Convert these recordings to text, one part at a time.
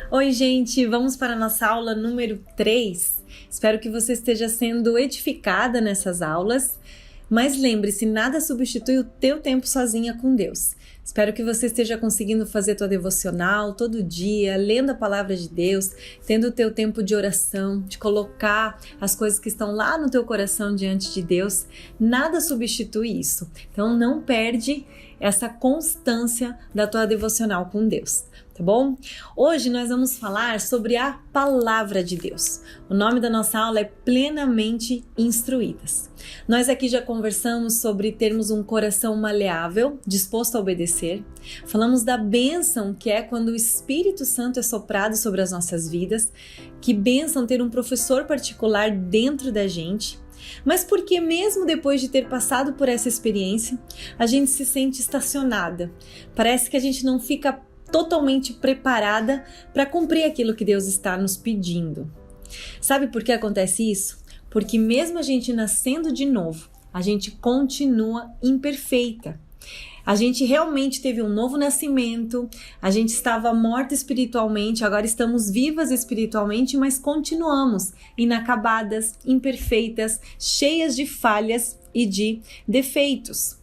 Oi, gente, vamos para a nossa aula número 3. Espero que você esteja sendo edificada nessas aulas, mas lembre-se, nada substitui o teu tempo sozinha com Deus. Espero que você esteja conseguindo fazer tua devocional todo dia, lendo a palavra de Deus, tendo o teu tempo de oração, de colocar as coisas que estão lá no teu coração diante de Deus. Nada substitui isso. Então não perde essa constância da tua devocional com Deus, tá bom? Hoje nós vamos falar sobre a palavra de Deus. O nome da nossa aula é Plenamente Instruídas. Nós aqui já conversamos sobre termos um coração maleável, disposto a obedecer. Falamos da bênção que é quando o Espírito Santo é soprado sobre as nossas vidas. Que bênção ter um professor particular dentro da gente. Mas porque mesmo depois de ter passado por essa experiência, a gente se sente estacionada. Parece que a gente não fica totalmente preparada para cumprir aquilo que Deus está nos pedindo. Sabe por que acontece isso? Porque mesmo a gente nascendo de novo, a gente continua imperfeita. A gente realmente teve um novo nascimento, a gente estava morta espiritualmente, agora estamos vivas espiritualmente, mas continuamos inacabadas, imperfeitas, cheias de falhas e de defeitos.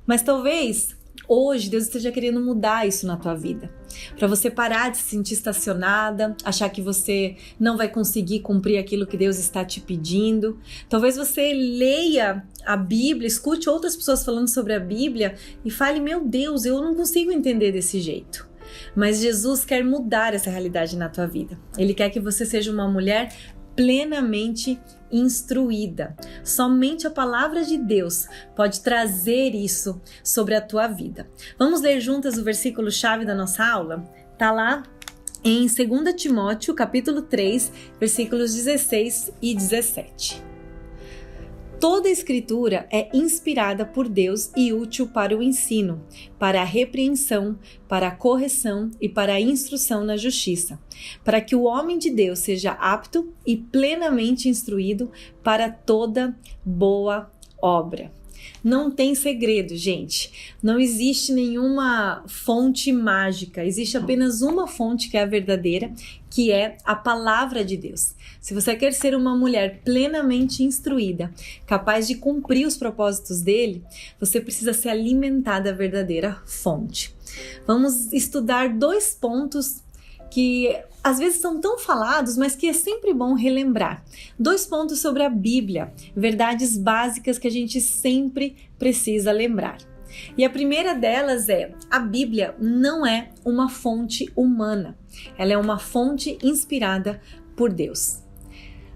Mas talvez hoje Deus esteja querendo mudar isso na tua vida, para você parar de se sentir estacionada, achar que você não vai conseguir cumprir aquilo que Deus está te pedindo. Talvez você leia a Bíblia, escute outras pessoas falando sobre a Bíblia e fale: meu Deus, eu não consigo entender desse jeito. Mas Jesus quer mudar essa realidade na tua vida. Ele quer que você seja uma mulher plenamente instruída. Somente a palavra de Deus pode trazer isso sobre a tua vida. Vamos ler juntas o versículo-chave da nossa aula? Tá lá em 2 Timóteo, capítulo 3, versículos 16 e 17. Toda a Escritura é inspirada por Deus e útil para o ensino, para a repreensão, para a correção e para a instrução na justiça, para que o homem de Deus seja apto e plenamente instruído para toda boa obra. Não tem segredo, gente. Não existe nenhuma fonte mágica. Existe apenas uma fonte que é a verdadeira, que é a palavra de Deus. Se você quer ser uma mulher plenamente instruída, capaz de cumprir os propósitos dele, você precisa se alimentar da verdadeira fonte. Vamos estudar 2 pontos que às vezes são tão falados, mas que é sempre bom relembrar. 2 pontos sobre a Bíblia, verdades básicas que a gente sempre precisa lembrar. E a primeira delas é: a Bíblia não é uma fonte humana, ela é uma fonte inspirada por Deus.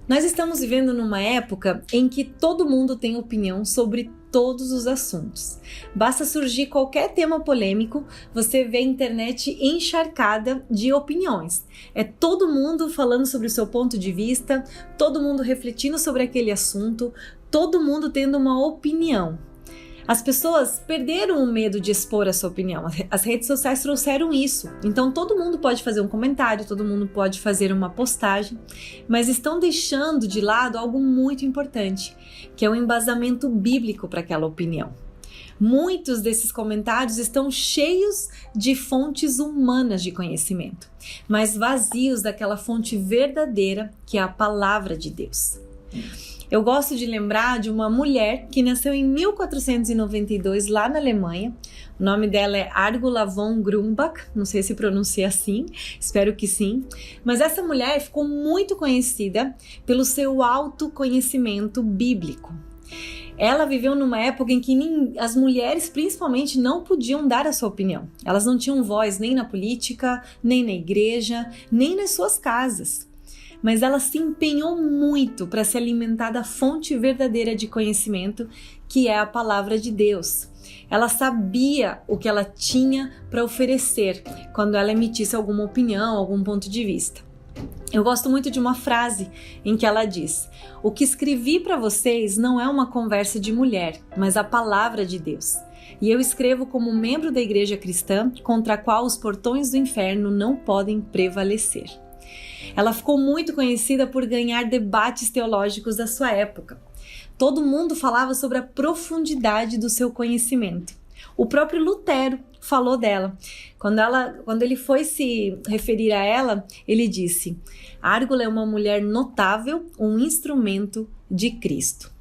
Nós estamos vivendo numa época em que todo mundo tem opinião sobre todos os assuntos. Basta surgir qualquer tema polêmico, você vê a internet encharcada de opiniões. É todo mundo falando sobre o seu ponto de vista, todo mundo refletindo sobre aquele assunto, todo mundo tendo uma opinião. As pessoas perderam o medo de expor a sua opinião. As redes sociais trouxeram isso. Então todo mundo pode fazer um comentário, todo mundo pode fazer uma postagem, mas estão deixando de lado algo muito importante, que é o embasamento bíblico para aquela opinião. Muitos desses comentários estão cheios de fontes humanas de conhecimento, mas vazios daquela fonte verdadeira que é a palavra de Deus. Eu gosto de lembrar de uma mulher que nasceu em 1492 lá na Alemanha. O nome dela é Argula von Grumbach, não sei se pronuncia assim, espero que sim. Mas essa mulher ficou muito conhecida pelo seu alto conhecimento bíblico. Ela viveu numa época em que as mulheres, principalmente, não podiam dar a sua opinião. Elas não tinham voz nem na política, nem na igreja, nem nas suas casas. Mas ela se empenhou muito para se alimentar da fonte verdadeira de conhecimento, que é a palavra de Deus. Ela sabia o que ela tinha para oferecer quando ela emitisse alguma opinião, algum ponto de vista. Eu gosto muito de uma frase em que ela diz: "O que escrevi para vocês não é uma conversa de mulher, mas a palavra de Deus. E eu escrevo como membro da igreja cristã, contra a qual os portões do inferno não podem prevalecer." Ela ficou muito conhecida por ganhar debates teológicos da sua época. Todo mundo falava sobre a profundidade do seu conhecimento. O próprio Lutero falou dela. Quando ele foi se referir a ela, ele disse: Árgula é uma mulher notável, um instrumento de Cristo.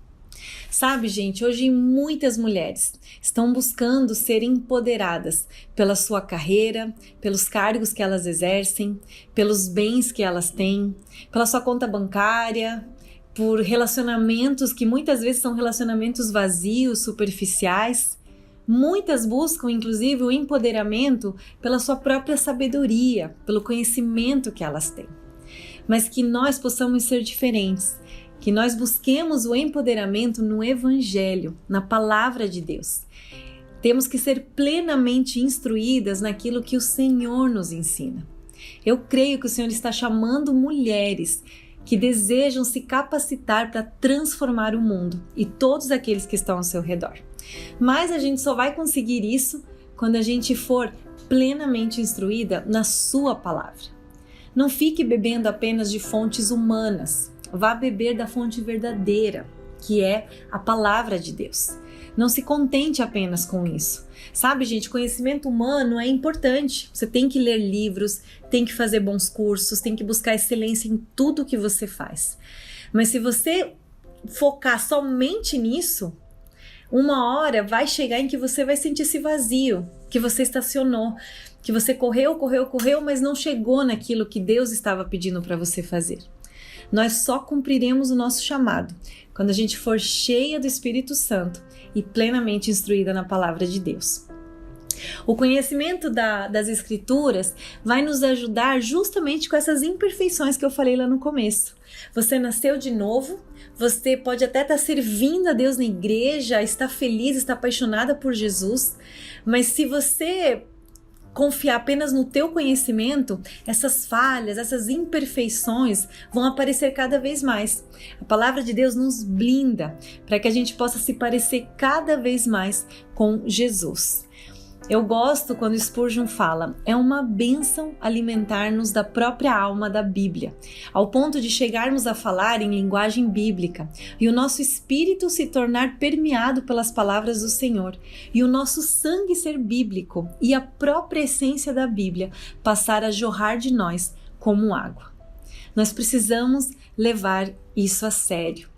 Sabe, gente, hoje muitas mulheres estão buscando ser empoderadas pela sua carreira, pelos cargos que elas exercem, pelos bens que elas têm, pela sua conta bancária, por relacionamentos que muitas vezes são relacionamentos vazios, superficiais. Muitas buscam, inclusive, o empoderamento pela sua própria sabedoria, pelo conhecimento que elas têm. Mas que nós possamos ser diferentes, que nós busquemos o empoderamento no Evangelho, na Palavra de Deus. Temos que ser plenamente instruídas naquilo que o Senhor nos ensina. Eu creio que o Senhor está chamando mulheres que desejam se capacitar para transformar o mundo e todos aqueles que estão ao seu redor. Mas a gente só vai conseguir isso quando a gente for plenamente instruída na sua palavra. Não fique bebendo apenas de fontes humanas. Vá beber da fonte verdadeira, que é a palavra de Deus. Não se contente apenas com isso. Sabe, gente, conhecimento humano é importante. Você tem que ler livros, tem que fazer bons cursos, tem que buscar excelência em tudo que você faz. Mas se você focar somente nisso, uma hora vai chegar em que você vai sentir esse vazio, que você estacionou, que você correu, mas não chegou naquilo que Deus estava pedindo para você fazer. Nós só cumpriremos o nosso chamado quando a gente for cheia do Espírito Santo e plenamente instruída na palavra de Deus. O conhecimento das Escrituras vai nos ajudar justamente com essas imperfeições que eu falei lá no começo. Você nasceu de novo, você pode até estar servindo a Deus na igreja, estar feliz, estar apaixonada por Jesus, mas se você confiar apenas no teu conhecimento, essas falhas, essas imperfeições vão aparecer cada vez mais. A palavra de Deus nos blinda para que a gente possa se parecer cada vez mais com Jesus. Eu gosto quando Spurgeon fala, é uma bênção alimentar-nos da própria alma da Bíblia, ao ponto de chegarmos a falar em linguagem bíblica e o nosso espírito se tornar permeado pelas palavras do Senhor e o nosso sangue ser bíblico e a própria essência da Bíblia passar a jorrar de nós como água. Nós precisamos levar isso a sério.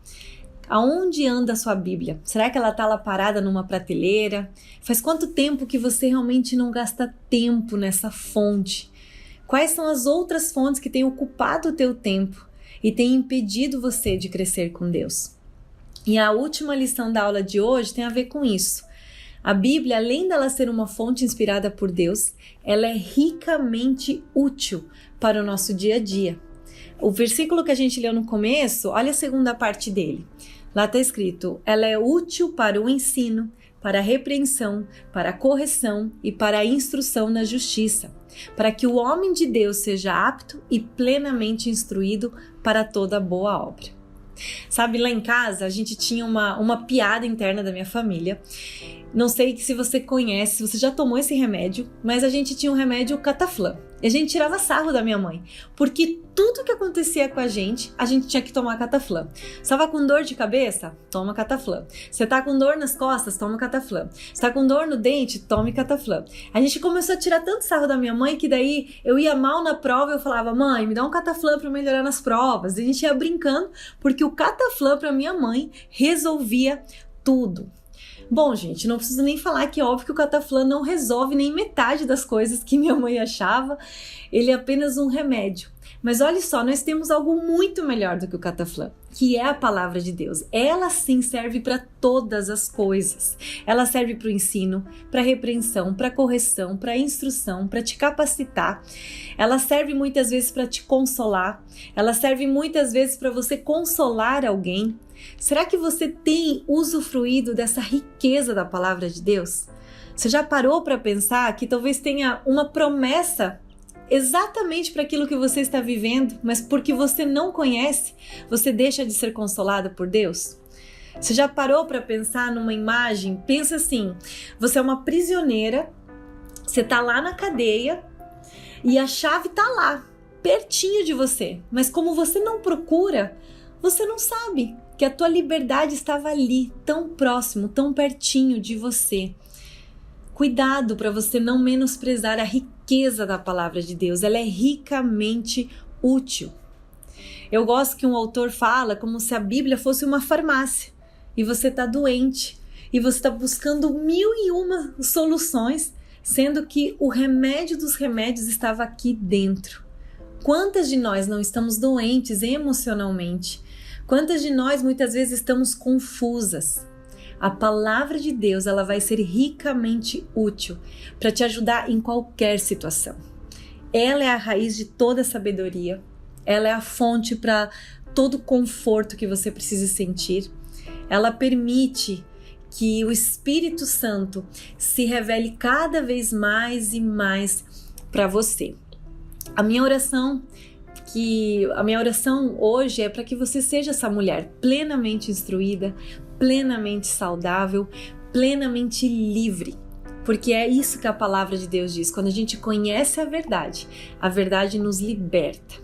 Aonde anda a sua Bíblia? Será que ela está lá parada numa prateleira? Faz quanto tempo que você realmente não gasta tempo nessa fonte? Quais são as outras fontes que têm ocupado o teu tempo e têm impedido você de crescer com Deus? E a última lição da aula de hoje tem a ver com isso. A Bíblia, além dela ser uma fonte inspirada por Deus, ela é ricamente útil para o nosso dia a dia. O versículo que a gente leu no começo, olha a segunda parte dele. Lá está escrito, ela é útil para o ensino, para a repreensão, para a correção e para a instrução na justiça, para que o homem de Deus seja apto e plenamente instruído para toda boa obra. Sabe, lá em casa a gente tinha uma piada interna da minha família. Não sei se você conhece, se você já tomou esse remédio, mas a gente tinha um remédio Cataflã. E a gente tirava sarro da minha mãe, porque tudo que acontecia com a gente tinha que tomar Cataflã. Você tava com dor de cabeça? Toma Cataflã. Você tá com dor nas costas? Toma Cataflã. Você tá com dor no dente? Tome Cataflã. A gente começou a tirar tanto sarro da minha mãe que daí eu ia mal na prova e eu falava, mãe, me dá um Cataflã pra eu melhorar nas provas. E a gente ia brincando, porque o Cataflã pra minha mãe resolvia tudo. Bom, gente, não preciso nem falar que é óbvio que o Cataflã não resolve nem metade das coisas que minha mãe achava. Ele é apenas um remédio. Mas olha só, nós temos algo muito melhor do que o Cataflã, que é a palavra de Deus. Ela sim serve para todas as coisas. Ela serve para o ensino, para a repreensão, para a correção, para a instrução, para te capacitar. Ela serve muitas vezes para te consolar. Ela serve muitas vezes para você consolar alguém. Será que você tem usufruído dessa riqueza da palavra de Deus? Você já parou para pensar que talvez tenha uma promessa exatamente para aquilo que você está vivendo, mas porque você não conhece, você deixa de ser consolado por Deus? Você já parou para pensar numa imagem? Pensa assim, você é uma prisioneira, você está lá na cadeia e a chave está lá, pertinho de você, mas como você não procura, você não sabe que a tua liberdade estava ali, tão próximo, tão pertinho de você. Cuidado para você não menosprezar a riqueza da palavra de Deus, ela é ricamente útil. Eu gosto que um autor fala como se a Bíblia fosse uma farmácia e você está doente e você está buscando 1001 soluções, sendo que o remédio dos remédios estava aqui dentro. Quantas de nós não estamos doentes emocionalmente? Quantas de nós muitas vezes estamos confusas? A palavra de Deus, ela vai ser ricamente útil para te ajudar em qualquer situação. Ela é a raiz de toda sabedoria, ela é a fonte para todo conforto que você precisa sentir. Ela permite que o Espírito Santo se revele cada vez mais e mais para você. A minha oração hoje é para que você seja essa mulher plenamente instruída, plenamente saudável, plenamente livre. Porque é isso que a palavra de Deus diz. Quando a gente conhece a verdade nos liberta.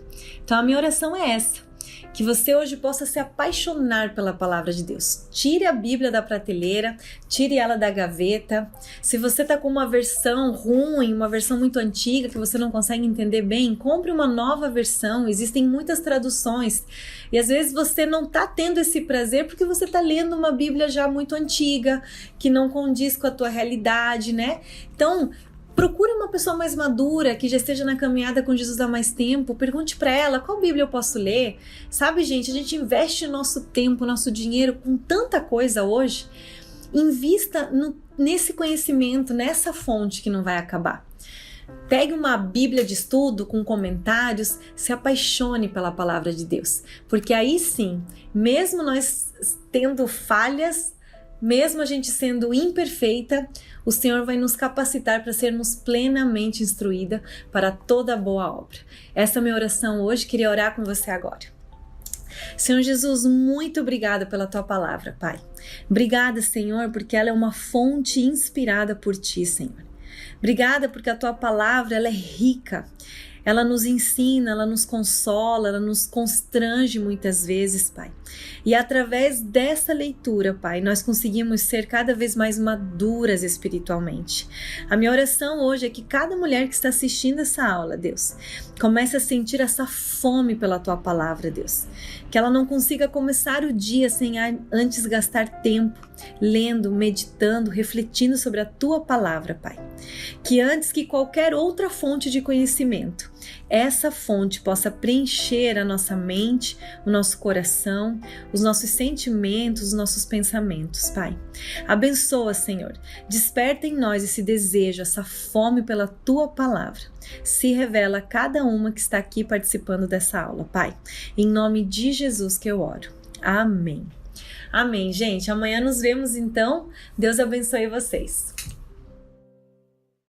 Então a minha oração é essa. Que você hoje possa se apaixonar pela palavra de Deus. Tire a Bíblia da prateleira, tire ela da gaveta. Se você está com uma versão ruim, uma versão muito antiga que você não consegue entender bem, compre uma nova versão. Existem muitas traduções e às vezes você não está tendo esse prazer porque você está lendo uma Bíblia já muito antiga, que não condiz com a tua realidade, né? Então, procure uma pessoa mais madura, que já esteja na caminhada com Jesus há mais tempo. Pergunte para ela, qual Bíblia eu posso ler? Sabe, gente, a gente investe nosso tempo, nosso dinheiro com tanta coisa hoje. Invista nesse conhecimento, nessa fonte que não vai acabar. Pegue uma Bíblia de estudo com comentários, se apaixone pela palavra de Deus. Porque aí sim, mesmo nós tendo falhas, mesmo a gente sendo imperfeita, o Senhor vai nos capacitar para sermos plenamente instruída para toda boa obra. Essa é a minha oração hoje, queria orar com você agora. Senhor Jesus, muito obrigada pela tua palavra, Pai. Obrigada, Senhor, porque ela é uma fonte inspirada por ti, Senhor. Obrigada porque a tua palavra ela é rica. Ela nos ensina, ela nos consola, ela nos constrange muitas vezes, Pai. E através dessa leitura, Pai, nós conseguimos ser cada vez mais maduras espiritualmente. A minha oração hoje é que cada mulher que está assistindo essa aula, Deus, comece a sentir essa fome pela Tua palavra, Deus. Que ela não consiga começar o dia sem antes gastar tempo lendo, meditando, refletindo sobre a Tua palavra, Pai. Que antes que qualquer outra fonte de conhecimento, essa fonte possa preencher a nossa mente, o nosso coração, os nossos sentimentos, os nossos pensamentos, Pai. Abençoa, Senhor. Desperta em nós esse desejo, essa fome pela Tua palavra. Se revela a cada uma que está aqui participando dessa aula, Pai. Em nome de Jesus que eu oro. Amém. Amém, gente. Amanhã nos vemos então. Deus abençoe vocês.